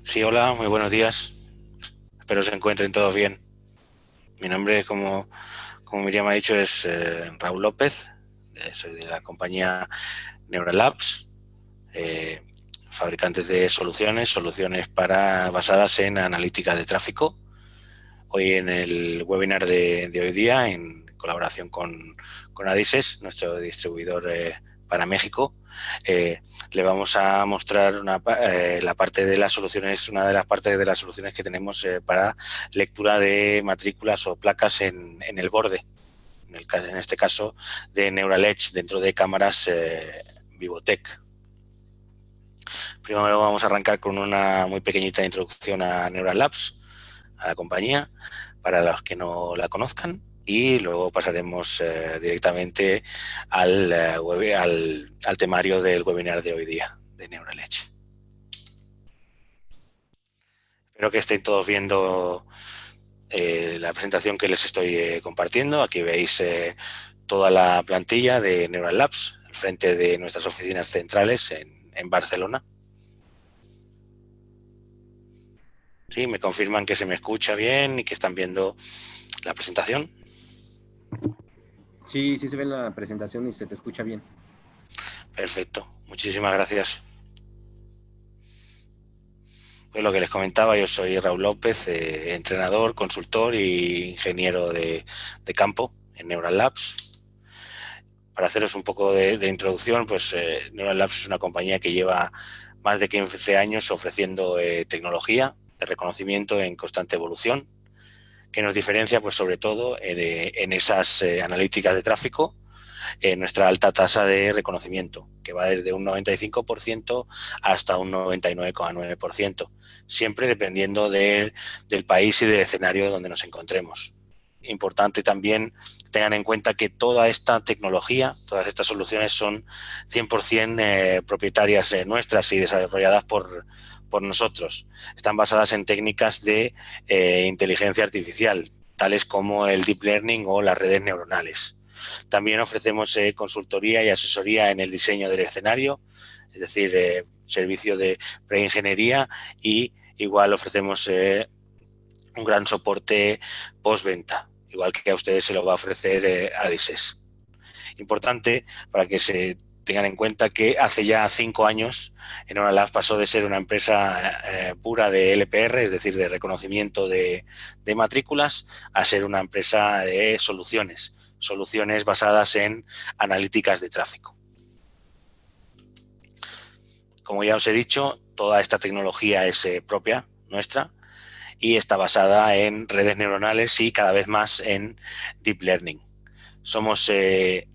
Sí, hola, muy buenos días. Espero se encuentren todos bien. Mi nombre, como Miriam ha dicho, es Raúl López. Soy de la compañía Neuralabs, eh, fabricantes de soluciones basadas en analítica de tráfico. Hoy en el webinar de hoy día, en colaboración con Adises, nuestro distribuidor para México, le vamos a mostrar la parte de las soluciones, una de las partes de las soluciones que tenemos para lectura de matrículas o placas en el borde, en este caso de Neural Edge, dentro de cámaras Vivotec. Primero vamos a arrancar con una muy pequeñita introducción a Neural Labs, a la compañía, para los que no la conozcan, y luego pasaremos directamente al temario del webinar de hoy día, de Neural Edge. Espero que estén todos viendo la presentación que les estoy compartiendo. Aquí veis toda la plantilla de Neural Labs, al frente de nuestras oficinas centrales en Barcelona. Sí, me confirman que se me escucha bien y que están viendo la presentación. Sí, sí se ve en la presentación y se te escucha bien. Perfecto, muchísimas gracias. Pues lo que les comentaba, yo soy Raúl López, entrenador, consultor e ingeniero de campo en Neural Labs. Para haceros un poco de introducción, pues Neural Labs es una compañía que lleva más de 15 años ofreciendo tecnología de reconocimiento en constante evolución, que nos diferencia pues sobre todo en esas analíticas de tráfico, nuestra alta tasa de reconocimiento, que va desde un 95% hasta un 99,9%, siempre dependiendo del país y del escenario donde nos encontremos. Importante también tengan en cuenta que toda esta tecnología, todas estas soluciones son 100% propietarias nuestras y desarrolladas por nosotros. Están basadas en técnicas de inteligencia artificial, tales como el deep learning o las redes neuronales. También ofrecemos consultoría y asesoría en el diseño del escenario, es decir, servicio de preingeniería, y igual ofrecemos un gran soporte postventa, igual que a ustedes se lo va a ofrecer Adises. Importante para que se tengan en cuenta que hace ya 5 años Neural Labs pasó de ser una empresa pura de LPR, es decir, de reconocimiento de matrículas, a ser una empresa de soluciones basadas en analíticas de tráfico. Como ya os he dicho, toda esta tecnología es propia nuestra y está basada en redes neuronales y cada vez más en deep learning. Somos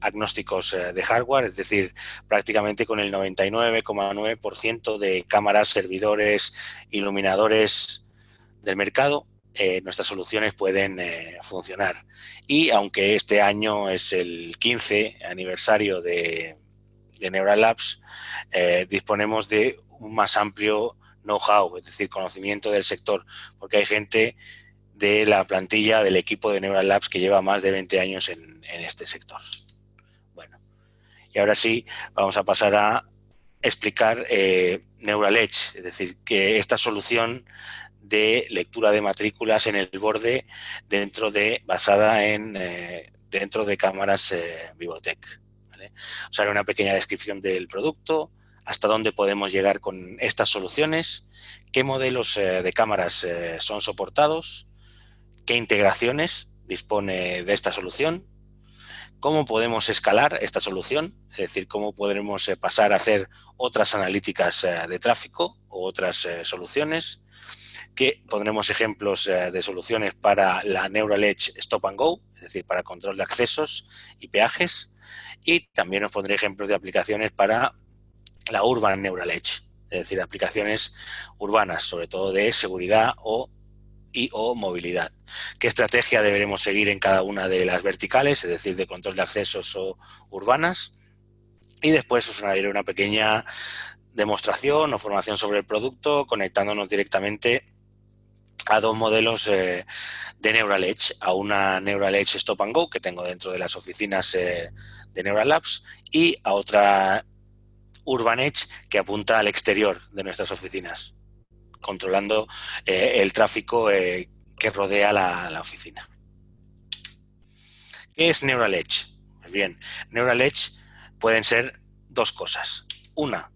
agnósticos de hardware, es decir, prácticamente con el 99,9% de cámaras, servidores, iluminadores del mercado, nuestras soluciones pueden funcionar. Y aunque este año es el 15 aniversario de Neural Labs, disponemos de un más amplio know-how, es decir, conocimiento del sector, porque hay gente de la plantilla del equipo de Neural Labs que lleva más de 20 años en este sector. Bueno, y ahora sí, vamos a pasar a explicar Neural Edge, es decir, que esta solución de lectura de matrículas en el borde basada en dentro de cámaras Vivotec. ¿Vale? Os haré una pequeña descripción del producto, hasta dónde podemos llegar con estas soluciones, qué modelos de cámaras son soportados, qué integraciones dispone de esta solución, cómo podemos escalar esta solución, es decir, cómo podremos pasar a hacer otras analíticas de tráfico o otras soluciones, que pondremos ejemplos de soluciones para la Neural Edge Stop and Go, es decir, para control de accesos y peajes, y también os pondré ejemplos de aplicaciones para la Urban Neural Edge, es decir, aplicaciones urbanas, sobre todo de seguridad o movilidad. ¿Qué estrategia deberemos seguir en cada una de las verticales, es decir, de control de accesos o urbanas? Y después os haré una pequeña demostración o formación sobre el producto, conectándonos directamente a dos modelos de Neural Edge, a una Neural Edge Stop and Go que tengo dentro de las oficinas de Neural Labs y a otra Urban Edge que apunta al exterior de nuestras oficinas, controlando el tráfico que rodea la oficina. ¿Qué es Neural Edge? Pues bien, Neural Edge pueden ser dos cosas. Una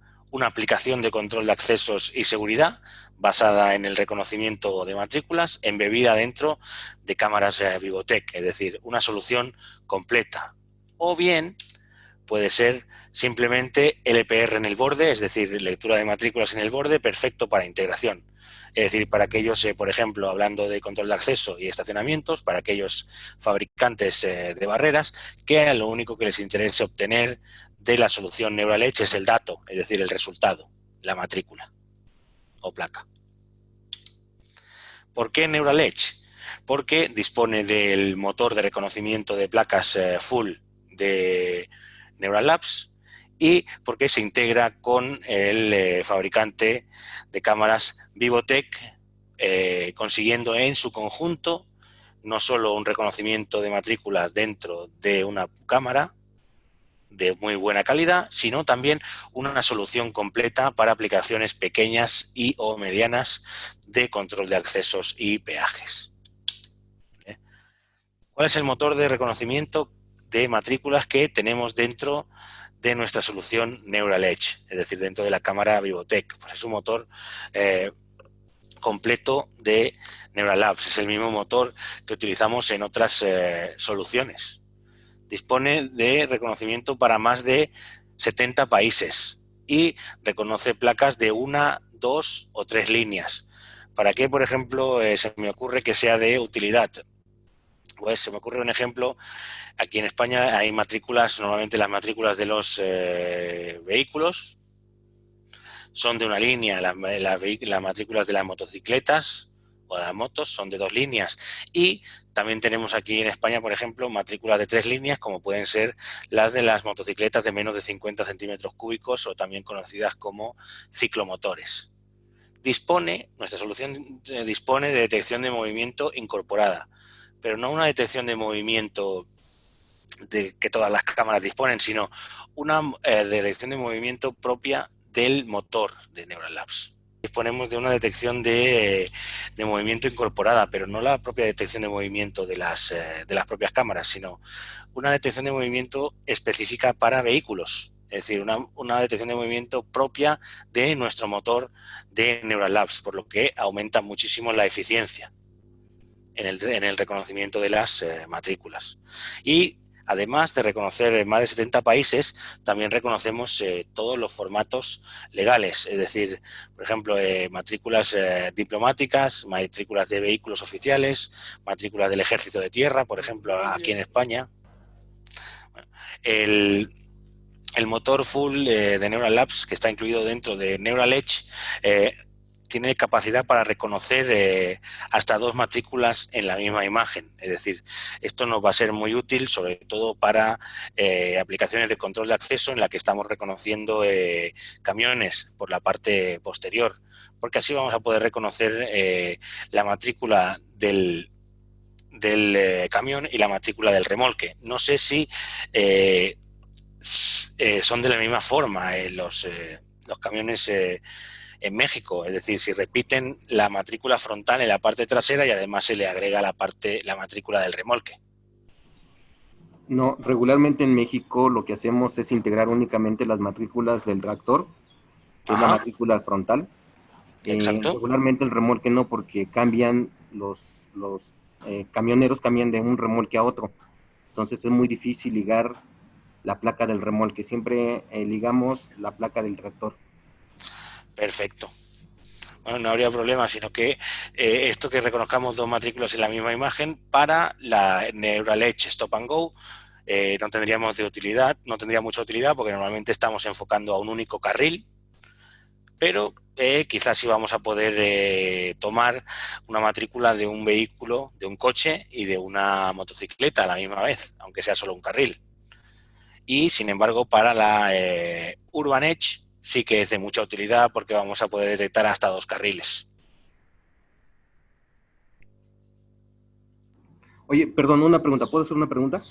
aplicación de control de accesos y seguridad basada en el reconocimiento de matrículas embebida dentro de cámaras Vivotec, es decir, una solución completa. O bien puede ser simplemente LPR en el borde, es decir, lectura de matrículas en el borde, perfecto para integración. Es decir, para aquellos, por ejemplo, hablando de control de acceso y estacionamientos, para aquellos fabricantes de barreras, que lo único que les interese obtener de la solución Neural Edge es el dato, es decir, el resultado, la matrícula o placa. ¿Por qué Neural Edge? Porque dispone del motor de reconocimiento de placas full de Neural Labs y porque se integra con el fabricante de cámaras Vivotec, consiguiendo en su conjunto no solo un reconocimiento de matrículas dentro de una cámara de muy buena calidad, sino también una solución completa para aplicaciones pequeñas y o medianas de control de accesos y peajes. ¿Cuál es el motor de reconocimiento de matrículas que tenemos dentro de nuestra solución Neural Edge? Es decir, dentro de la cámara Vivotec. Pues es un motor completo de Neural Labs. Es el mismo motor que utilizamos en otras soluciones. Dispone de reconocimiento para más de 70 países y reconoce placas de 1, 2 o 3 líneas. ¿Para qué, por ejemplo, se me ocurre que sea de utilidad? Pues se me ocurre un ejemplo. Aquí en España hay matrículas, normalmente las matrículas de los vehículos son de una línea, las matrículas de las motocicletas o de las motos son de 2 líneas y también tenemos aquí en España, por ejemplo, matrículas de 3 líneas como pueden ser las de las motocicletas de menos de 50 centímetros cúbicos o también conocidas como ciclomotores. Nuestra solución dispone de detección de movimiento incorporada, pero no una detección de movimiento que todas las cámaras disponen, sino una detección de movimiento propia del motor de Neural Labs. Disponemos de una detección de movimiento incorporada, pero no la propia detección de movimiento de las propias cámaras, sino una detección de movimiento específica para vehículos. Es decir, una detección de movimiento propia de nuestro motor de Neural Labs, por lo que aumenta muchísimo la eficiencia en el reconocimiento de las matrículas. Y además de reconocer en más de 70 países, también reconocemos todos los formatos legales, es decir, por ejemplo, matrículas diplomáticas, matrículas de vehículos oficiales, matrículas del Ejército de Tierra, por ejemplo, aquí en España. Bueno, el motor full de Neural Labs, que está incluido dentro de Neural Edge, tiene capacidad para reconocer hasta 2 matrículas en la misma imagen. Es decir, esto nos va a ser muy útil, sobre todo para aplicaciones de control de acceso en la que estamos reconociendo camiones por la parte posterior, porque así vamos a poder reconocer la matrícula del camión y la matrícula del remolque. No sé si son de la misma forma los camiones en México, es decir, si repiten la matrícula frontal en la parte trasera y además se le agrega la matrícula del remolque. No, regularmente en México lo que hacemos es integrar únicamente las matrículas del tractor, que es la matrícula frontal. Exacto. Regularmente el remolque no, porque cambian los camioneros cambian de un remolque a otro. Entonces es muy difícil ligar la placa del remolque. Siempre ligamos la placa del tractor. Perfecto. Bueno, no habría problema, sino que esto que reconozcamos 2 matrículas en la misma imagen para la Neural Edge Stop and Go no tendríamos de utilidad, no tendría mucha utilidad porque normalmente estamos enfocando a un único carril, pero quizás sí vamos a poder tomar una matrícula de un vehículo, de un coche y de una motocicleta a la misma vez, aunque sea solo un carril. Y sin embargo, para la Urban Edge sí que es de mucha utilidad porque vamos a poder detectar hasta 2 carriles. Oye, perdón, una pregunta. ¿Puedo hacer una pregunta?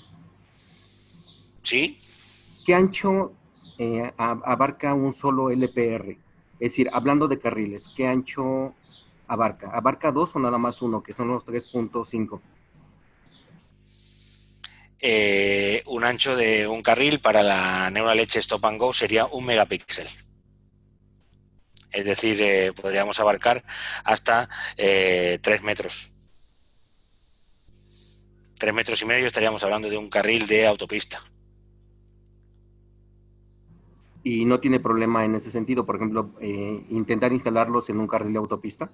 ¿Sí? ¿Qué ancho abarca un solo LPR? Es decir, hablando de carriles, ¿qué ancho abarca? ¿Abarca dos o nada más uno, que son los 3.5? Un ancho de un carril para la Neural Edge Stop and Go sería 1 megapíxel. Es decir, podríamos abarcar hasta 3 metros. 3,5 metros estaríamos hablando de un carril de autopista. Y no tiene problema en ese sentido, por ejemplo, intentar instalarlos en un carril de autopista,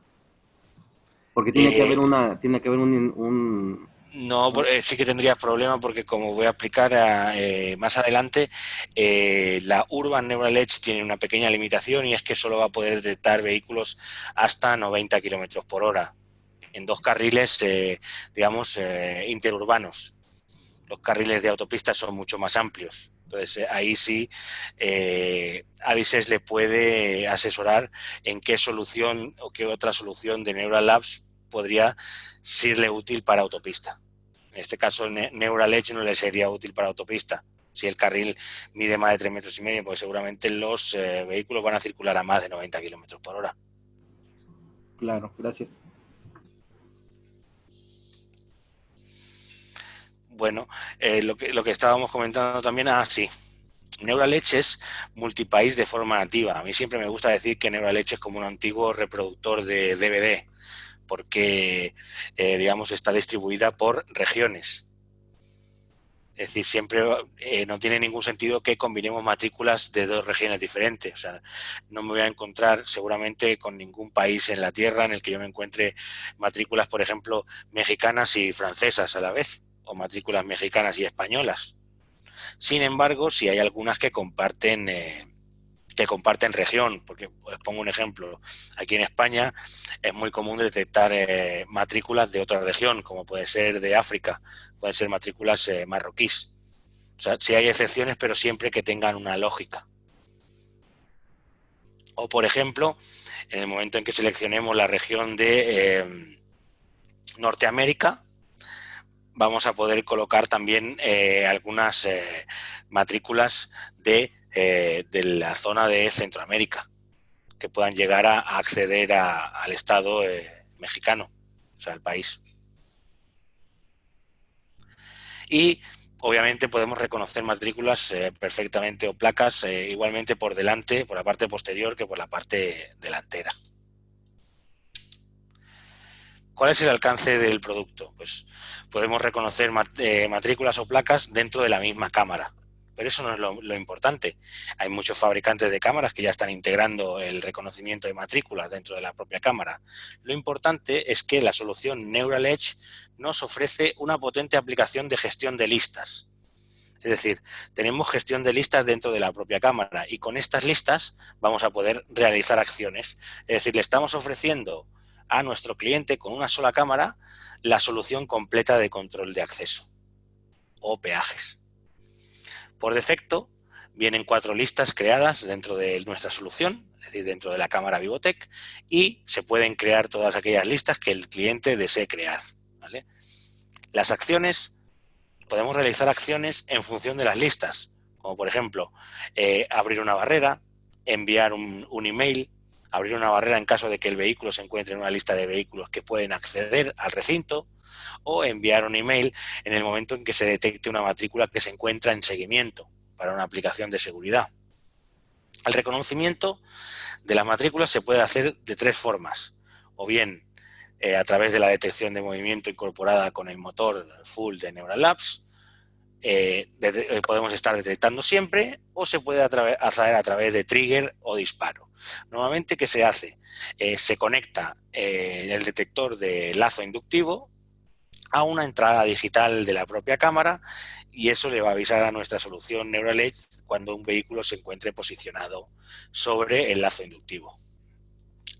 porque Eh, tiene que haber no, sí que tendrías problema porque como voy a explicar más adelante, la Urban Neural Edge tiene una pequeña limitación y es que solo va a poder detectar vehículos hasta 90 kilómetros por hora en 2 carriles, digamos, interurbanos. Los carriles de autopista son mucho más amplios. Entonces, ahí sí, Avises le puede asesorar en qué solución o qué otra solución de Neural Labs podría serle útil para autopista. En este caso, Neural Edge no le sería útil para autopista. Si el carril mide más de 3,5 metros, pues seguramente los vehículos van a circular a más de 90 kilómetros por hora. Claro, gracias. Bueno, lo que estábamos comentando también, sí, Neural Edge es multipaís de forma nativa. A mí siempre me gusta decir que Neural Edge es como un antiguo reproductor de DVD, porque, digamos, está distribuida por regiones. Es decir, siempre no tiene ningún sentido que combinemos matrículas de 2 regiones diferentes. O sea, no me voy a encontrar seguramente con ningún país en la Tierra en el que yo me encuentre matrículas, por ejemplo, mexicanas y francesas a la vez, o matrículas mexicanas y españolas. Sin embargo, sí hay algunas que comparten región, porque os pongo un ejemplo. Aquí en España es muy común detectar matrículas de otra región, como puede ser de África, pueden ser matrículas marroquíes. O sea, sí hay excepciones, pero siempre que tengan una lógica. O, por ejemplo, en el momento en que seleccionemos la región de Norteamérica, vamos a poder colocar también algunas matrículas de la zona de Centroamérica, que puedan llegar a acceder al Estado mexicano, o sea, al país. Y obviamente podemos reconocer matrículas perfectamente o placas igualmente por delante, por la parte posterior que por la parte delantera. ¿Cuál es el alcance del producto? Pues podemos reconocer matrículas o placas dentro de la misma cámara. Pero eso no es lo importante. Hay muchos fabricantes de cámaras que ya están integrando el reconocimiento de matrículas dentro de la propia cámara. Lo importante es que la solución Neural Edge nos ofrece una potente aplicación de gestión de listas. Es decir, tenemos gestión de listas dentro de la propia cámara y con estas listas vamos a poder realizar acciones. Es decir, le estamos ofreciendo a nuestro cliente con una sola cámara la solución completa de control de acceso o peajes. Por defecto, vienen 4 listas creadas dentro de nuestra solución, es decir, dentro de la cámara Vivotec, y se pueden crear todas aquellas listas que el cliente desee crear, ¿vale? Las acciones, podemos realizar acciones en función de las listas, como por ejemplo, abrir una barrera, enviar un email, abrir una barrera en caso de que el vehículo se encuentre en una lista de vehículos que pueden acceder al recinto, o enviar un email en el momento en que se detecte una matrícula que se encuentra en seguimiento para una aplicación de seguridad. El reconocimiento de las matrículas se puede hacer de 3 formas, o bien a través de la detección de movimiento incorporada con el motor full de Neural Labs, podemos estar detectando siempre, o se puede hacer a través de trigger o disparo. Normalmente, ¿qué se hace? Se conecta el detector de lazo inductivo a una entrada digital de la propia cámara y eso le va a avisar a nuestra solución Neural Edge cuando un vehículo se encuentre posicionado sobre el lazo inductivo.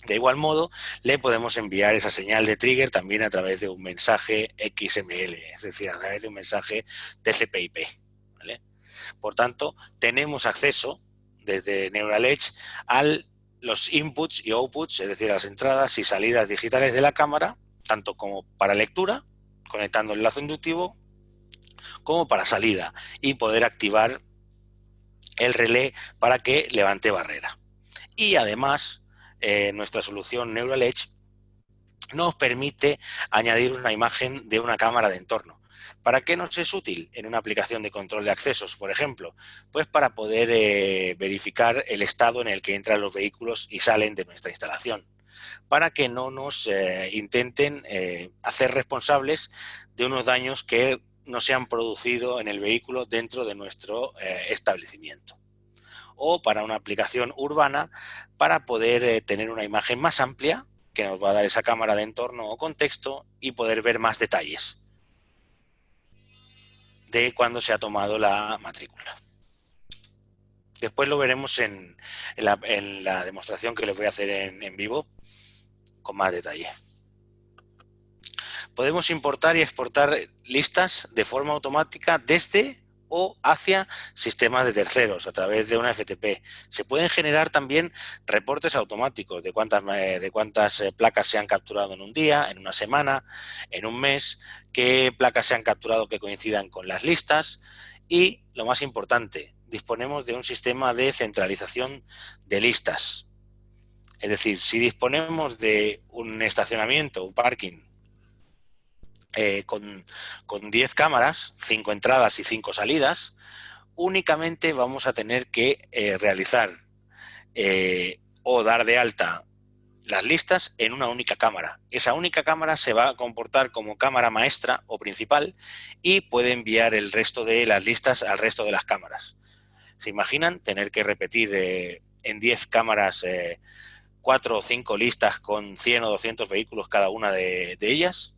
De igual modo, le podemos enviar esa señal de trigger también a través de un mensaje XML, es decir, a través de un mensaje TCP/IP, ¿vale? Por tanto, tenemos acceso desde Neural Edge a los inputs y outputs, es decir, las entradas y salidas digitales de la cámara, tanto como para lectura, conectando el lazo inductivo, como para salida, y poder activar el relé para que levante barrera. Y además, nuestra solución Neural Edge nos permite añadir una imagen de una cámara de entorno. ¿Para qué nos es útil en una aplicación de control de accesos, por ejemplo? Pues para poder verificar el estado en el que entran los vehículos y salen de nuestra instalación, para que no nos intenten hacer responsables de unos daños que no se han producido en el vehículo dentro de nuestro establecimiento. O para una aplicación urbana, para poder tener una imagen más amplia que nos va a dar esa cámara de entorno o contexto y poder ver más detalles de cuando se ha tomado la matrícula. Después lo veremos en la demostración que les voy a hacer en vivo con más detalle. Podemos importar y exportar listas de forma automática desde o hacia sistemas de terceros a través de una FTP. Se pueden generar también reportes automáticos de cuántas placas se han capturado en un día, en una semana, en un mes, qué placas se han capturado que coincidan con las listas y, lo más importante, disponemos de un sistema de centralización de listas. Es decir, si disponemos de un estacionamiento, un parking, con 10 cámaras, 5 entradas y 5 salidas, únicamente vamos a tener que realizar o dar de alta las listas en una única cámara. Esa única cámara se va a comportar como cámara maestra o principal y puede enviar el resto de las listas al resto de las cámaras. ¿Se imaginan tener que repetir en 10 cámaras 4 o 5 listas con 100 o 200 vehículos cada una de ellas?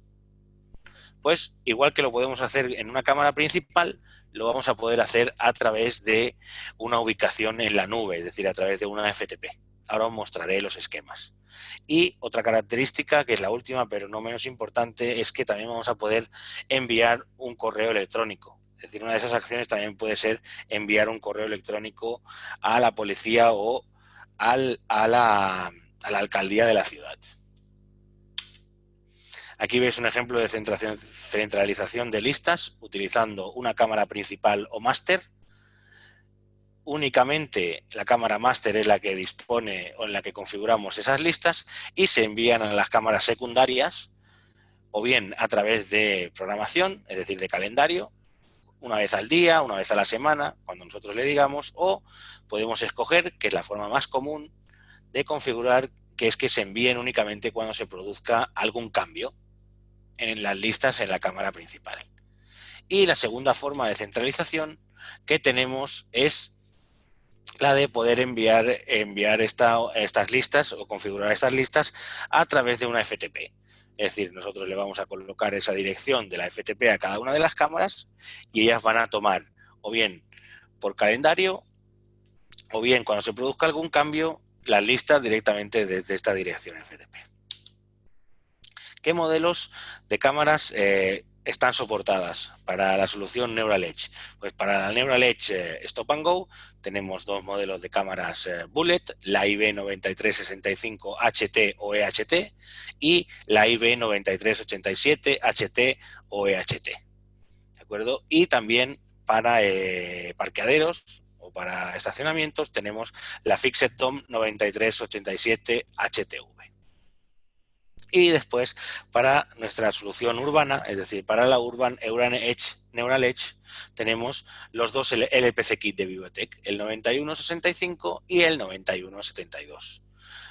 Pues igual que lo podemos hacer en una cámara principal, lo vamos a poder hacer a través de una ubicación en la nube, es decir, a través de una FTP. Ahora os mostraré los esquemas. Y otra característica, que es la última, pero no menos importante, es que también vamos a poder enviar un correo electrónico. Es decir, una de esas acciones también puede ser enviar un correo electrónico a la policía o a la alcaldía de la ciudad. Aquí veis un ejemplo de centralización de listas utilizando una cámara principal o máster. Únicamente la cámara máster es la que dispone o en la que configuramos esas listas y se envían a las cámaras secundarias o bien a través de programación, es decir, de calendario, una vez al día, una vez a la semana, cuando nosotros le digamos, o podemos escoger, que es la forma más común de configurar, que es que se envíen únicamente cuando se produzca algún cambio en las listas en la cámara principal. Y la segunda forma de centralización que tenemos es la de poder enviar estas listas o configurar estas listas a través de una FTP. Es decir, nosotros le vamos a colocar esa dirección de la FTP a cada una de las cámaras y ellas van a tomar o bien por calendario o bien cuando se produzca algún cambio las listas directamente desde esta dirección FTP. ¿Qué modelos de cámaras están soportadas para la solución Neural Edge? Pues para la Neural Edge Stop and Go tenemos dos modelos de cámaras Bullet, la IB9365 HT o EHT y la IB9387 HT o EHT. ¿De acuerdo? Y también para parqueaderos o para estacionamientos tenemos la Fixed Tom 9387 HTV. Y después, para nuestra solución urbana, es decir, para la Neural Edge, tenemos los dos LPC Kit de Vivotec, el 9165 y el 9172.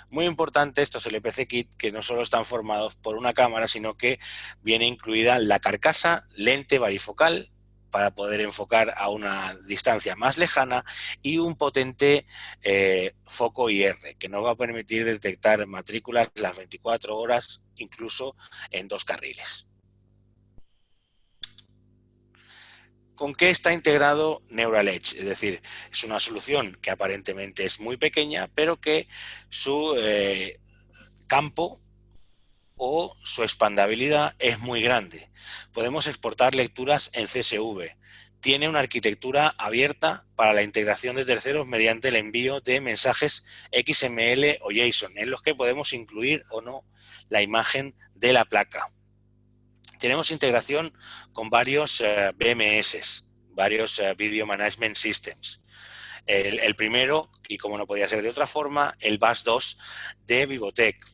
Muy importante estos LPC Kit, que no solo están formados por una cámara, sino que viene incluida la carcasa, lente varifocal, para poder enfocar a una distancia más lejana y un potente foco IR, que nos va a permitir detectar matrículas las 24 horas, incluso en 2 carriles. ¿Con qué está integrado Neural Edge? Es decir, es una solución que aparentemente es muy pequeña, pero que su campo o su expandabilidad es muy grande. Podemos exportar lecturas en CSV tiene una arquitectura abierta para la integración de terceros mediante el envío de mensajes XML o JSON, en los que podemos incluir o no la imagen de la placa. Tenemos integración con varios BMS, varios Video Management Systems. El primero, y como no podía ser de otra forma, el VAS 2 de Vivotec.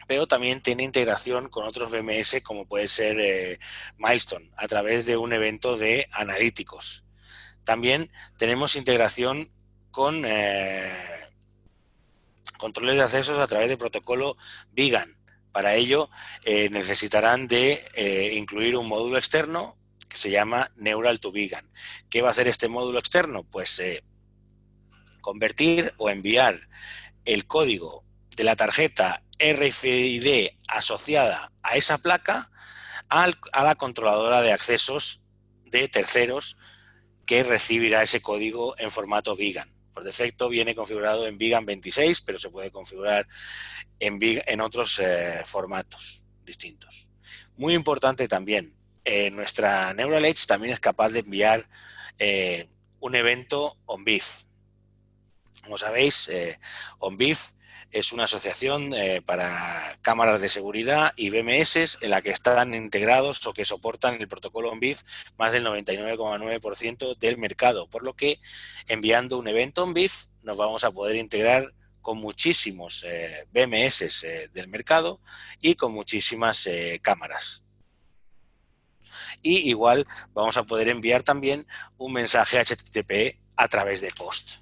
Pero también tiene integración con otros BMS como puede ser Milestone, a través de un evento de analíticos. También tenemos integración con controles de accesos a través de protocolo Vegan. Para ello necesitarán de incluir un módulo externo que se llama Neural to Vegan. ¿Qué va a hacer este módulo externo? Pues convertir o enviar el código de la tarjeta RFID asociada a esa placa a la controladora de accesos de terceros que recibirá ese código en formato Vegan. Por defecto viene configurado en Vegan 26, pero se puede configurar en otros formatos distintos. Muy importante también, nuestra Neural Edge también es capaz de enviar un evento OnBeef. Como sabéis, OnBeef es una asociación para cámaras de seguridad y BMS en la que están integrados o que soportan el protocolo OnBeef más del 99,9% del mercado, por lo que enviando un evento OnBeef nos vamos a poder integrar con muchísimos BMS del mercado y con muchísimas cámaras. Y igual vamos a poder enviar también un mensaje HTTP a través de POST.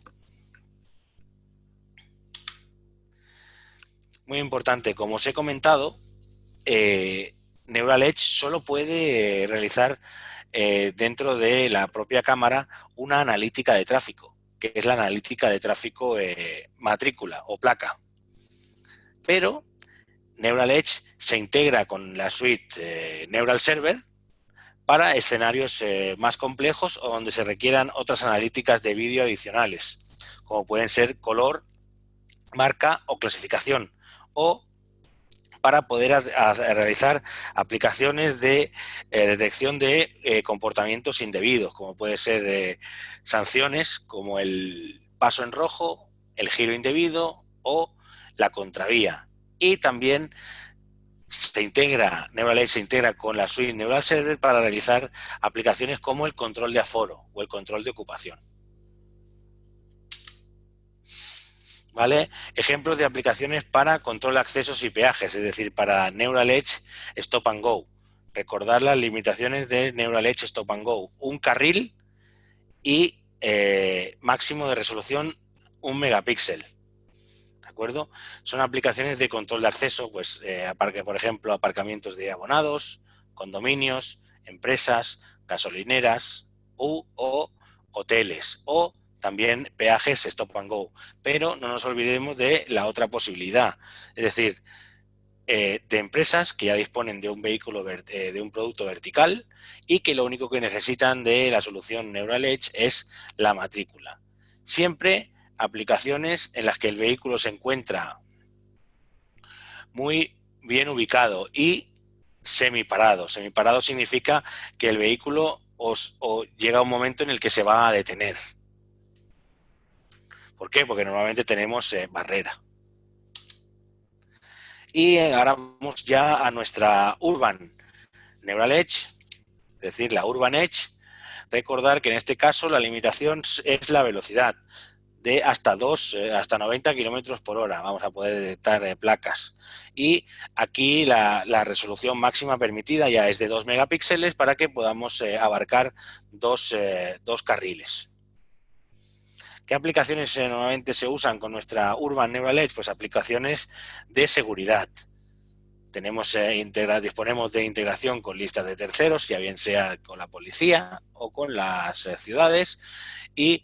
Muy importante, como os he comentado, Neural Edge solo puede realizar dentro de la propia cámara una analítica de tráfico, que es la analítica de tráfico matrícula o placa. Pero Neural Edge se integra con la suite Neural Server para escenarios más complejos o donde se requieran otras analíticas de vídeo adicionales, como pueden ser color, marca o clasificación, o para poder realizar aplicaciones de detección de comportamientos indebidos, como puede ser sanciones como el paso en rojo, el giro indebido o la contravía. Y también Neural Edge se integra con la suite Neural Server para realizar aplicaciones como el control de aforo o el control de ocupación. ¿Vale? Ejemplos de aplicaciones para control de accesos y peajes, es decir, para Neural Edge Stop and Go. Recordar las limitaciones de Neural Edge Stop and Go. Un carril y máximo de resolución 1 megapíxel. ¿De acuerdo? Son aplicaciones de control de acceso, pues, por ejemplo, aparcamientos de abonados, condominios, empresas, gasolineras o hoteles o también peajes stop and go. Pero no nos olvidemos de la otra posibilidad, es decir, de empresas que ya disponen de un vehículo, de un producto vertical y que lo único que necesitan de la solución Neural Edge es la matrícula. Siempre aplicaciones en las que el vehículo se encuentra muy bien ubicado y semiparado. Semiparado significa que el vehículo llega a un momento en el que se va a detener. ¿Por qué? Porque normalmente tenemos barrera. Y ahora vamos ya a nuestra Urban Neural Edge, es decir, la Urban Edge. Recordar que en este caso la limitación es la velocidad de hasta 90 kilómetros por hora. Vamos a poder detectar placas. Y aquí la resolución máxima permitida ya es de 2 megapíxeles para que podamos abarcar dos carriles. ¿Qué aplicaciones normalmente se usan con nuestra Urban Neural Edge? Pues aplicaciones de seguridad. Disponemos de integración con listas de terceros, ya bien sea con la policía o con las ciudades, y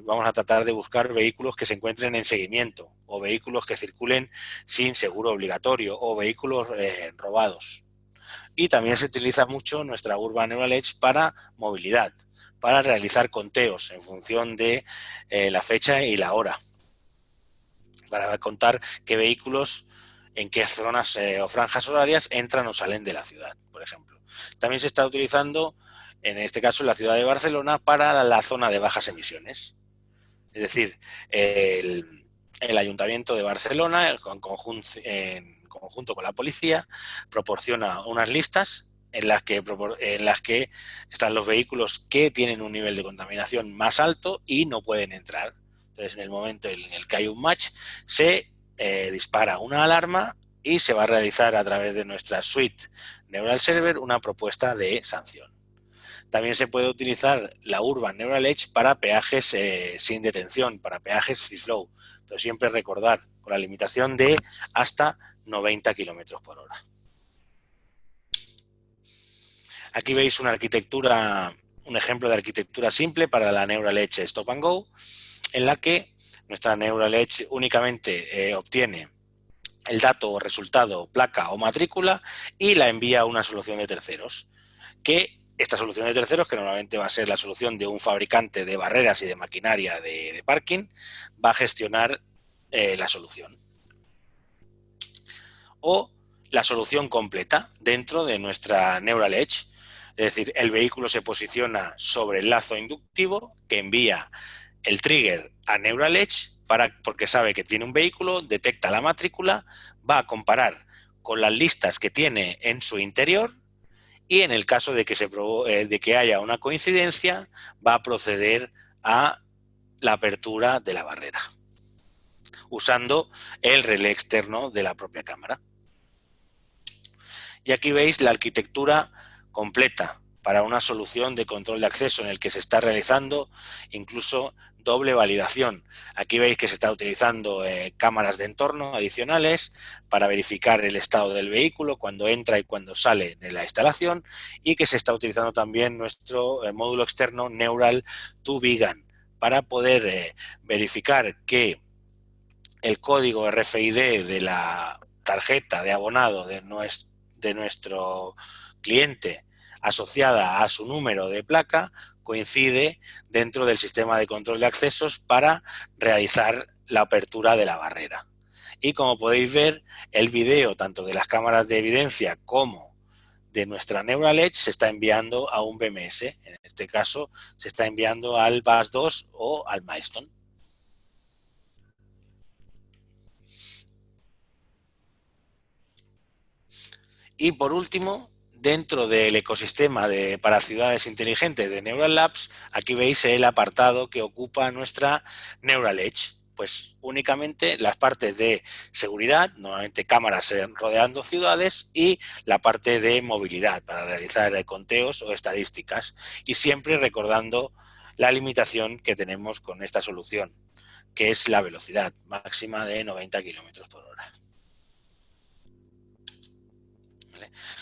vamos a tratar de buscar vehículos que se encuentren en seguimiento o vehículos que circulen sin seguro obligatorio o vehículos robados. Y también se utiliza mucho nuestra Urban Neural Edge para movilidad, para realizar conteos en función de la fecha y la hora, para contar qué vehículos en qué zonas o franjas horarias entran o salen de la ciudad, por ejemplo. También se está utilizando en este caso en la ciudad de Barcelona, para la zona de bajas emisiones. Es decir, el Ayuntamiento de Barcelona, en conjunto con la policía, proporciona unas listas en las que están los vehículos que tienen un nivel de contaminación más alto y no pueden entrar. Entonces, en el momento en el que hay un match, se dispara una alarma y se va a realizar a través de nuestra suite Neural Server una propuesta de sanción. También se puede utilizar la Urban Neural Edge para peajes sin detención, para peajes free flow, pero siempre recordar con la limitación de hasta 90 km por hora. Aquí veis una arquitectura, un ejemplo de arquitectura simple para la Neural Edge Stop and Go, en la que nuestra Neural Edge únicamente obtiene el dato o resultado, placa o matrícula, y la envía a una solución de terceros, que esta solución de terceros, que normalmente va a ser la solución de un fabricante de barreras y de maquinaria de parking, va a gestionar la solución. O la solución completa dentro de nuestra Neural Edge. Es decir, el vehículo se posiciona sobre el lazo inductivo que envía el trigger a Neural Edge porque sabe que tiene un vehículo, detecta la matrícula, va a comparar con las listas que tiene en su interior y en el caso de que haya una coincidencia, va a proceder a la apertura de la barrera, usando el relé externo de la propia cámara. Y aquí veis la arquitectura completa para una solución de control de acceso en el que se está realizando incluso doble validación. Aquí veis que se está utilizando cámaras de entorno adicionales para verificar el estado del vehículo cuando entra y cuando sale de la instalación, y que se está utilizando también nuestro módulo externo Neural to Vegan para poder verificar que el código RFID de la tarjeta de abonado de nuestro cliente asociada a su número de placa coincide dentro del sistema de control de accesos para realizar la apertura de la barrera. Y como podéis ver, el vídeo tanto de las cámaras de evidencia como de nuestra Neural Edge se está enviando a un BMS. En este caso, se está enviando al Bus 2 o al Milestone. Y por último, dentro del ecosistema para ciudades inteligentes de Neural Labs, aquí veis el apartado que ocupa nuestra Neural Edge. Pues únicamente las partes de seguridad, normalmente cámaras rodeando ciudades, y la parte de movilidad para realizar conteos o estadísticas. Y siempre recordando la limitación que tenemos con esta solución, que es la velocidad máxima de 90 km por hora.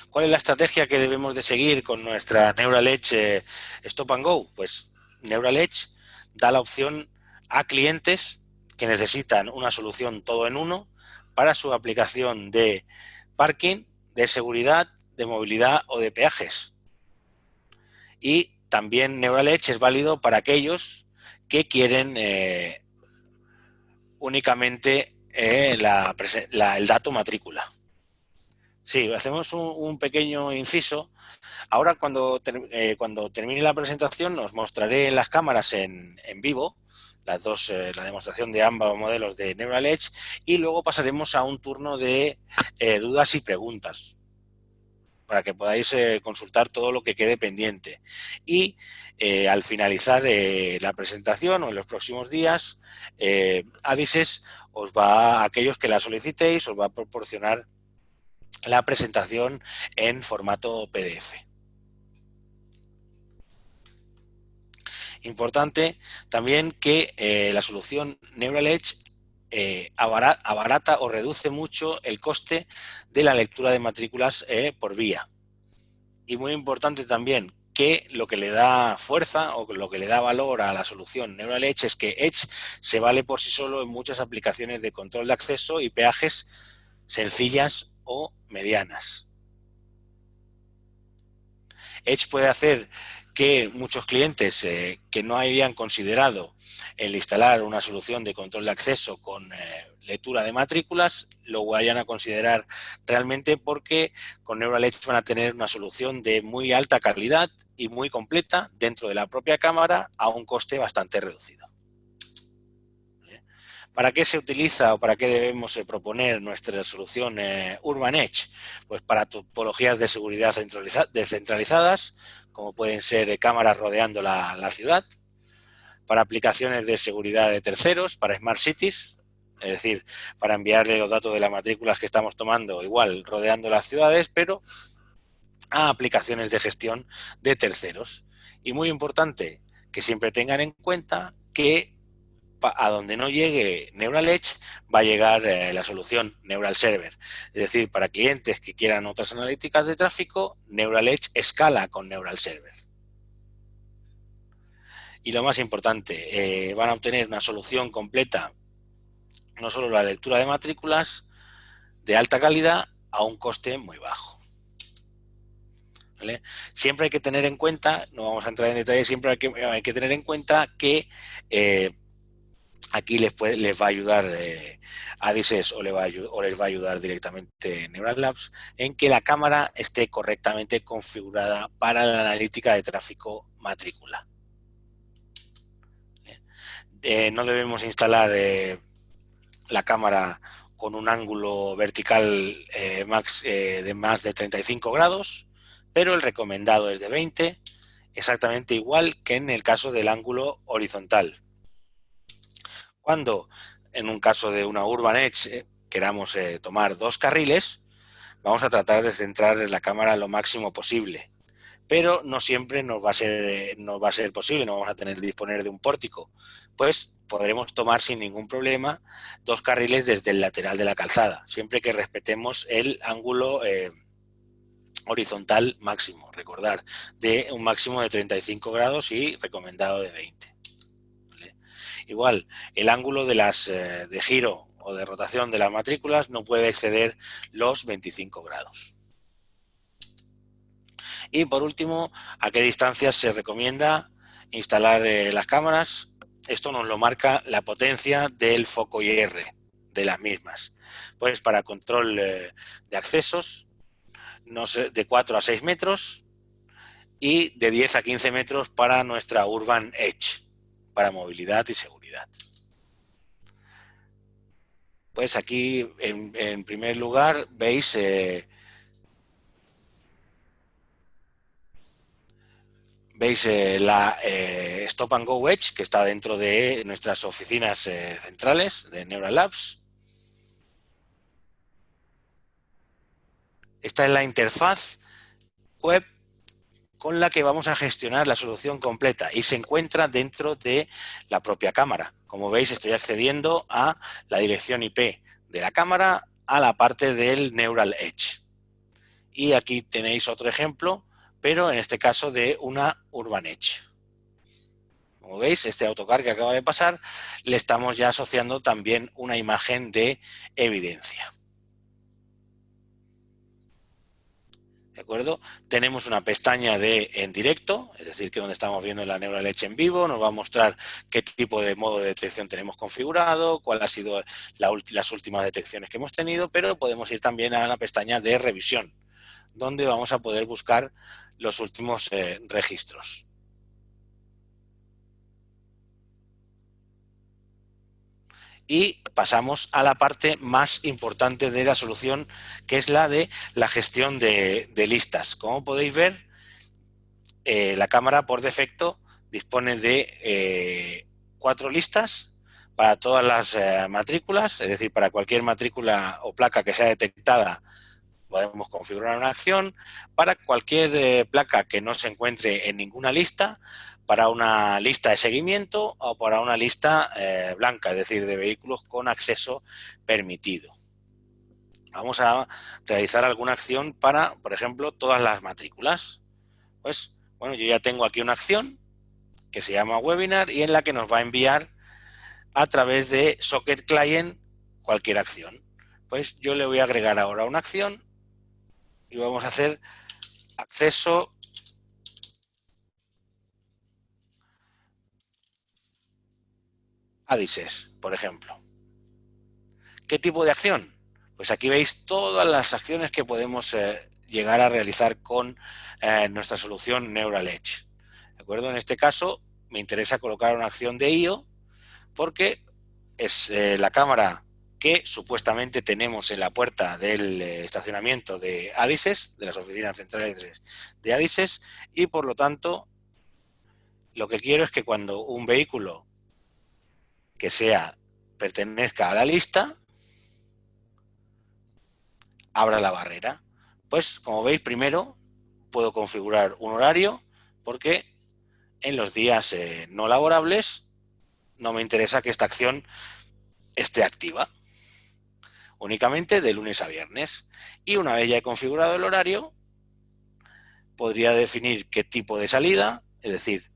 ¿Cuál es la estrategia que debemos de seguir con nuestra Neural Edge Stop and Go? Pues Neural Edge da la opción a clientes que necesitan una solución todo en uno para su aplicación de parking, de seguridad, de movilidad o de peajes. Y también Neural Edge es válido para aquellos que quieren únicamente el dato matrícula. Sí, hacemos un pequeño inciso. Ahora, cuando termine la presentación, os mostraré las cámaras en vivo, las dos, la demostración de ambos modelos de Neural Edge, y luego pasaremos a un turno de dudas y preguntas, para que podáis consultar todo lo que quede pendiente. Y al finalizar la presentación o en los próximos días, Adises a aquellos que la solicitéis, os va a proporcionar la presentación en formato PDF. Importante también que la solución Neural Edge abarata o reduce mucho el coste de la lectura de matrículas por vía. Y muy importante también que lo que le da fuerza o lo que le da valor a la solución Neural Edge es que Edge se vale por sí solo en muchas aplicaciones de control de acceso y peajes sencillas o medianas. Edge puede hacer que muchos clientes que no habían considerado el instalar una solución de control de acceso con lectura de matrículas lo vayan a considerar realmente, porque con Neural Edge van a tener una solución de muy alta calidad y muy completa dentro de la propia cámara a un coste bastante reducido. ¿Para qué se utiliza o para qué debemos proponer nuestra solución Urban Edge? Pues para topologías de seguridad descentralizadas, como pueden ser cámaras rodeando la ciudad, para aplicaciones de seguridad de terceros, para Smart Cities, es decir, para enviarle los datos de las matrículas que estamos tomando, igual rodeando las ciudades, pero a aplicaciones de gestión de terceros. Y muy importante que siempre tengan en cuenta que a donde no llegue Neural Edge va a llegar la solución Neural Server. Es decir, para clientes que quieran otras analíticas de tráfico, Neural Edge escala con Neural Server. Y lo más importante, van a obtener una solución completa, no solo la lectura de matrículas, de alta calidad a un coste muy bajo. ¿Vale? Siempre hay que tener en cuenta, no vamos a entrar en detalle, siempre hay que tener en cuenta que aquí les va a ayudar ADISES o les va a ayudar directamente Neural Labs en que la cámara esté correctamente configurada para la analítica de tráfico matrícula. No debemos instalar la cámara con un ángulo vertical de más de 35 grados, pero el recomendado es de 20, exactamente igual que en el caso del ángulo horizontal. Cuando en un caso de una Urban Edge queramos tomar 2 carriles, vamos a tratar de centrar la cámara lo máximo posible, pero no siempre nos va a ser posible, no vamos a disponer de un pórtico, pues podremos tomar sin ningún problema 2 carriles desde el lateral de la calzada, siempre que respetemos el ángulo horizontal máximo, recordar, de un máximo de 35 grados y recomendado de 20. ¿Vale? Igual, el ángulo de giro o de rotación de las matrículas no puede exceder los 25 grados. Y por último, ¿a qué distancias se recomienda instalar las cámaras? Esto nos lo marca la potencia del foco IR de las mismas. Pues para control de accesos, no sé, de 4 a 6 metros y de 10 a 15 metros para nuestra Urban Edge, para movilidad y seguridad. Pues aquí, en primer lugar, veis la Stop and Go Edge, que está dentro de nuestras oficinas centrales de Neural Labs. Esta es la interfaz web con la que vamos a gestionar la solución completa y se encuentra dentro de la propia cámara. Como veis, estoy accediendo a la dirección IP de la cámara, a la parte del Neural Edge. Y aquí tenéis otro ejemplo, pero en este caso de una Urban Edge. Como veis, este autocar que acaba de pasar, le estamos ya asociando también una imagen de evidencia. ¿De acuerdo? Tenemos una pestaña de en directo, es decir, que donde estamos viendo la Neural Edge en vivo, nos va a mostrar qué tipo de modo de detección tenemos configurado, cuál ha sido las últimas detecciones que hemos tenido, pero podemos ir también a la pestaña de revisión, donde vamos a poder buscar los últimos registros. Y pasamos a la parte más importante de la solución, que es la de la gestión de listas. Como podéis ver, la cámara por defecto dispone de 4 listas para todas las matrículas, es decir, para cualquier matrícula o placa que sea detectada podemos configurar una acción, para cualquier placa que no se encuentre en ninguna lista, para una lista de seguimiento o para una lista blanca, es decir, de vehículos con acceso permitido. Vamos a realizar alguna acción para, por ejemplo, todas las matrículas. Pues, bueno, yo ya tengo aquí una acción que se llama Webinar y en la que nos va a enviar a través de Socket Client cualquier acción. Pues yo le voy a agregar ahora una acción y vamos a hacer acceso a DISES, por ejemplo. ¿Qué tipo de acción? Pues aquí veis todas las acciones que podemos llegar a realizar con nuestra solución Neural Edge. ¿De acuerdo? En este caso me interesa colocar una acción de IO porque es la cámara que supuestamente tenemos en la puerta del estacionamiento de Adises, de las oficinas centrales de Adises, y por lo tanto lo que quiero es que cuando un vehículo que pertenezca a la lista, abra la barrera. Pues como veis, primero puedo configurar un horario porque en los días no laborables no me interesa que esta acción esté activa, únicamente de lunes a viernes. Y una vez ya he configurado el horario, podría definir qué tipo de salida, es decir,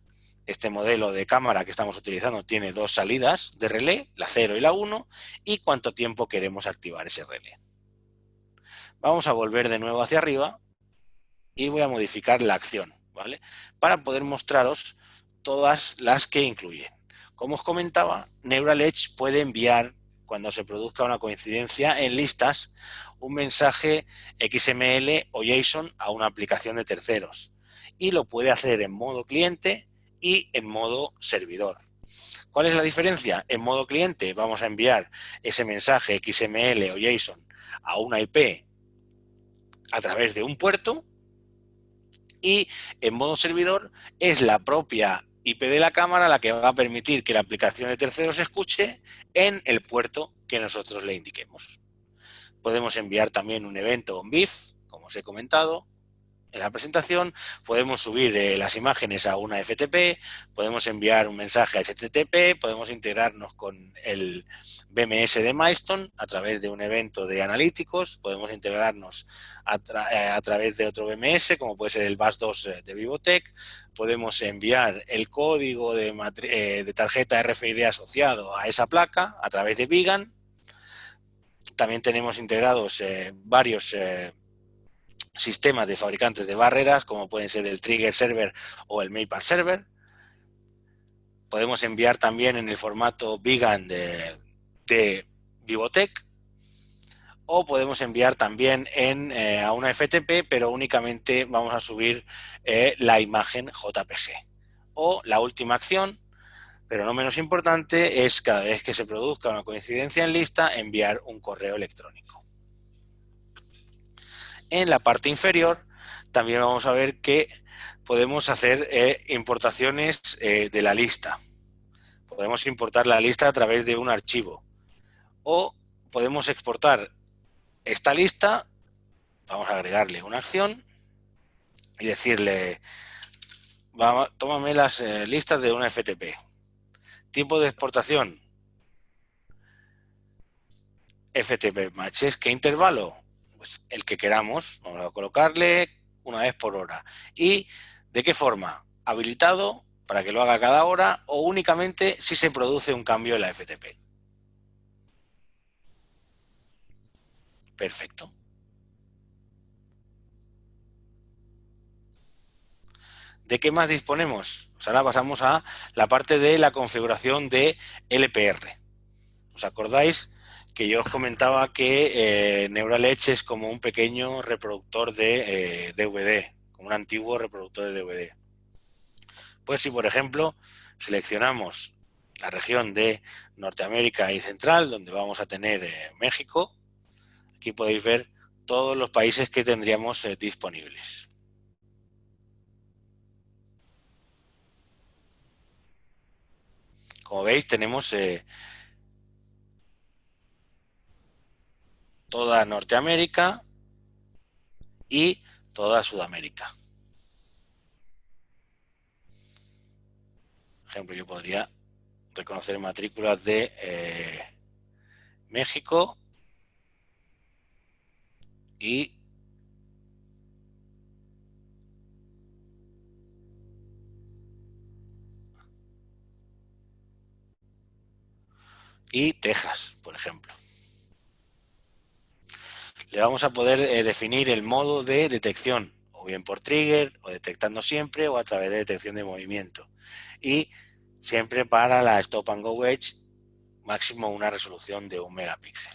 este modelo de cámara que estamos utilizando tiene dos salidas de relé, la 0 y la 1, y cuánto tiempo queremos activar ese relé. Vamos a volver de nuevo hacia arriba y voy a modificar la acción, ¿vale? Para poder mostraros todas las que incluyen. Como os comentaba, Neural Edge puede enviar, cuando se produzca una coincidencia en listas, un mensaje XML o JSON a una aplicación de terceros. Y lo puede hacer en modo cliente y en modo servidor. ¿Cuál es la diferencia? En modo cliente vamos a enviar ese mensaje XML o JSON a una IP a través de un puerto, y en modo servidor es la propia IP de la cámara la que va a permitir que la aplicación de terceros escuche en el puerto que nosotros le indiquemos. Podemos enviar también un evento on BIF, como os he comentado en la presentación, podemos subir las imágenes a una FTP, podemos enviar un mensaje a HTTP, podemos integrarnos con el BMS de Milestone a través de un evento de analíticos, podemos integrarnos a través de otro BMS, como puede ser el BUS2 de Vivotech, podemos enviar el código de tarjeta RFID asociado a esa placa a través de Vigan. También tenemos integrados varios sistemas de fabricantes de barreras, como pueden ser el Trigger Server o el Maple Server. Podemos enviar también en el formato Vigan de Vivotech, o podemos enviar también a una FTP, pero únicamente vamos a subir la imagen JPG. O la última acción, pero no menos importante, es cada vez que se produzca una coincidencia en lista, enviar un correo electrónico. En la parte inferior también vamos a ver que podemos hacer importaciones de la lista. Podemos importar la lista a través de un archivo. O podemos exportar esta lista, vamos a agregarle una acción y decirle, tómame las listas de una FTP. Tipo de exportación, FTP matches. ¿Qué intervalo? Pues el que queramos. Vamos a colocarle una vez por hora. ¿Y de qué forma? Habilitado para que lo haga cada hora o únicamente si se produce un cambio en la FTP. Perfecto. ¿De qué más disponemos? Pues ahora pasamos a la parte de la configuración de LPR. ¿Os acordáis que yo os comentaba que Neural Edge es como un pequeño reproductor de DVD, como un antiguo reproductor de DVD? Pues si, por ejemplo, seleccionamos la región de Norteamérica y Central, donde vamos a tener México, aquí podéis ver todos los países que tendríamos disponibles. Como veis, tenemos toda Norteamérica y toda Sudamérica. Por ejemplo, yo podría reconocer matrículas de México y Texas, por ejemplo. Le vamos a poder definir el modo de detección, o bien por trigger, o detectando siempre, o a través de detección de movimiento. Y siempre para la Stop and Go Edge, máximo una resolución de 1 megapíxel.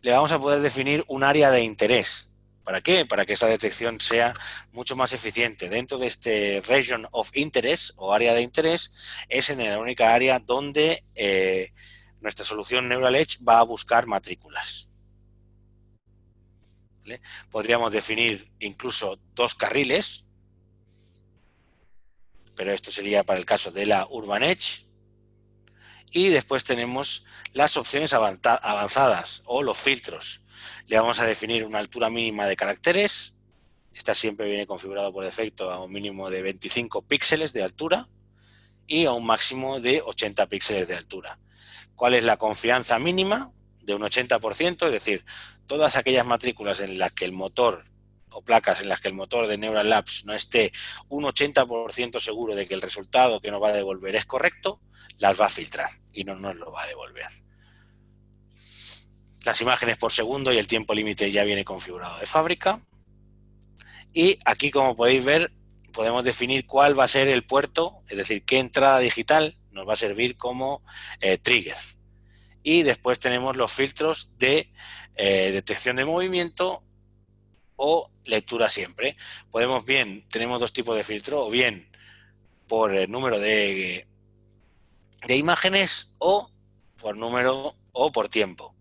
le vamos a poder definir un área de interés. ¿Para qué? Para que esta detección sea mucho más eficiente. Dentro de este Region of Interest o área de interés es en la única área donde nuestra solución Neural Edge va a buscar matrículas. ¿Vale? Podríamos definir incluso 2 carriles, pero esto sería para el caso de la Urban Edge. Y después tenemos las opciones avanzadas o los filtros. Le vamos a definir una altura mínima de caracteres. Esta siempre viene configurado por defecto a un mínimo de 25 píxeles de altura y a un máximo de 80 píxeles de altura. ¿Cuál es la confianza mínima? De un 80%, es decir, todas aquellas matrículas en las que el motor o placas en las que el motor de Neural Labs no esté un 80% seguro de que el resultado que nos va a devolver es correcto, las va a filtrar y no nos lo va a devolver. Las imágenes por segundo y el tiempo límite ya viene configurado de fábrica. Y aquí, como podéis ver, podemos definir cuál va a ser el puerto, es decir, qué entrada digital nos va a servir como trigger. Y después tenemos los filtros de detección de movimiento o lectura siempre. Tenemos 2 tipos de filtro, o bien por el número de imágenes o por número o por tiempo.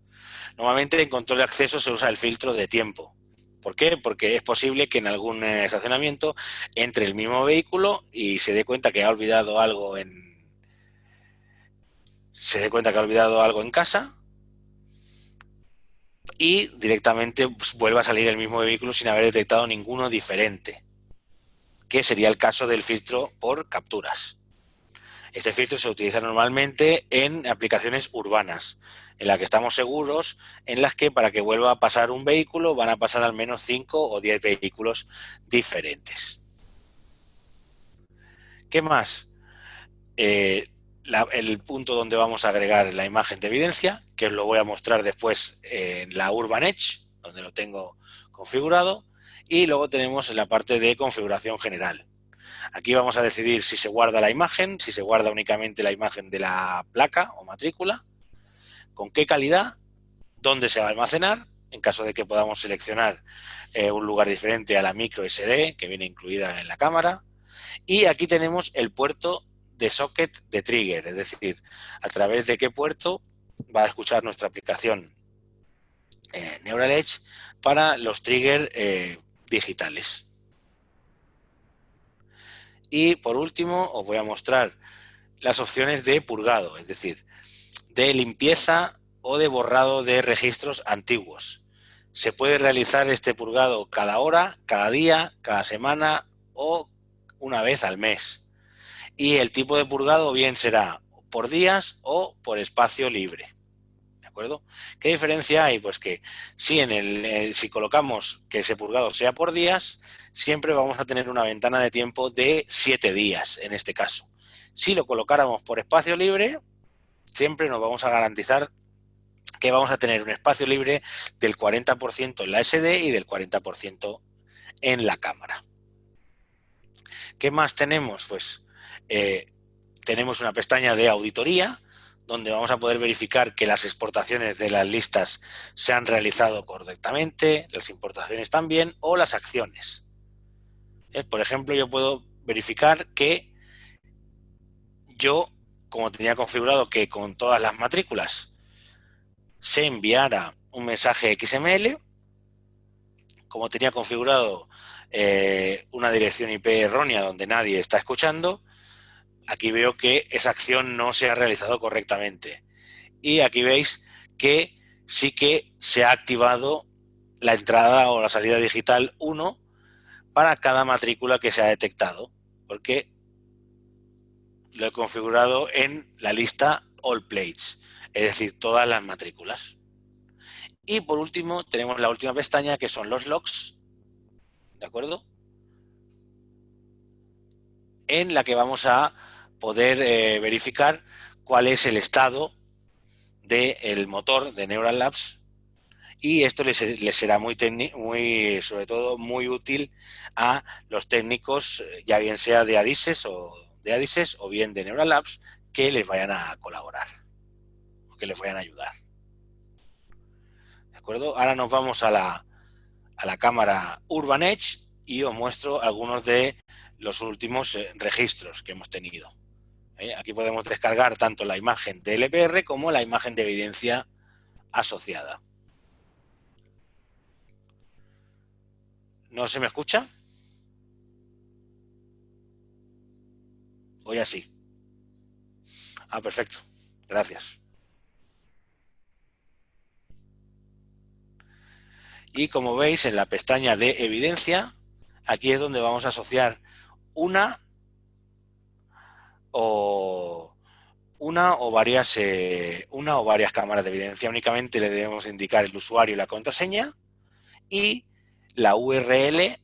Normalmente en control de acceso se usa el filtro de tiempo. ¿Por qué? Porque es posible que en algún estacionamiento entre el mismo vehículo y se dé cuenta que ha olvidado algo en casa y directamente pues, vuelva a salir el mismo vehículo sin haber detectado ninguno diferente, que sería el caso del filtro por capturas. Este filtro se utiliza normalmente en aplicaciones urbanas, en las que estamos seguros, en las que para que vuelva a pasar un vehículo van a pasar al menos 5 o 10 vehículos diferentes. ¿Qué más? El punto donde vamos a agregar la imagen de evidencia, que os lo voy a mostrar después en la Urban Edge, donde lo tengo configurado, y luego tenemos la parte de configuración general. Aquí vamos a decidir si se guarda la imagen, si se guarda únicamente la imagen de la placa o matrícula, con qué calidad, dónde se va a almacenar, en caso de que podamos seleccionar un lugar diferente a la micro SD que viene incluida en la cámara. Y aquí tenemos el puerto de socket de trigger, es decir, a través de qué puerto va a escuchar nuestra aplicación Neural Edge para los triggers digitales. Y por último os voy a mostrar las opciones de purgado, es decir, de limpieza o de borrado de registros antiguos. Se puede realizar este purgado cada hora, cada día, cada semana o una vez al mes. Y el tipo de purgado bien será por días o por espacio libre. ¿De acuerdo? ¿Qué diferencia hay? Pues que si colocamos que ese purgado sea por días, siempre vamos a tener una ventana de tiempo de 7 días en este caso. Si lo colocáramos por espacio libre, siempre nos vamos a garantizar que vamos a tener un espacio libre del 40% en la SD y del 40% en la cámara. ¿Qué más tenemos? Pues tenemos una pestaña de auditoría donde vamos a poder verificar que las exportaciones de las listas se han realizado correctamente, las importaciones también, o las acciones. Por ejemplo, yo puedo verificar que yo, como tenía configurado que con todas las matrículas se enviara un mensaje XML, como tenía configurado una dirección IP errónea donde nadie está escuchando, aquí veo que esa acción no se ha realizado correctamente. Y aquí veis que sí que se ha activado la entrada o la salida digital 1 para cada matrícula que se ha detectado, porque lo he configurado en la lista All Plates, es decir, todas las matrículas. Y por último, tenemos la última pestaña que son los logs, ¿de acuerdo? En la que vamos a poder verificar cuál es el estado del motor de Neural Labs, y esto les será sobre todo muy útil a los técnicos, ya bien sea de Adises o bien de Neural Labs, que les vayan a colaborar o que les vayan a ayudar. acuerdo? Ahora nos vamos a la cámara Urban Edge y os muestro algunos de los últimos registros que hemos tenido. Aquí podemos descargar tanto la imagen de LPR como la imagen de evidencia asociada. ¿No se me escucha? ¿O ya sí? Ah, perfecto. Gracias. Y como veis, en la pestaña de evidencia, aquí es donde vamos a asociar una o varias cámaras de evidencia. Únicamente le debemos indicar el usuario y la contraseña y la URL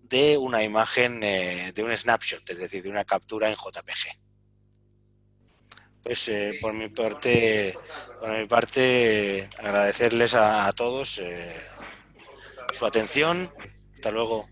de una imagen, de un snapshot, es decir, de una captura en JPG. Pues por mi parte, agradecerles a todos su atención. Hasta luego.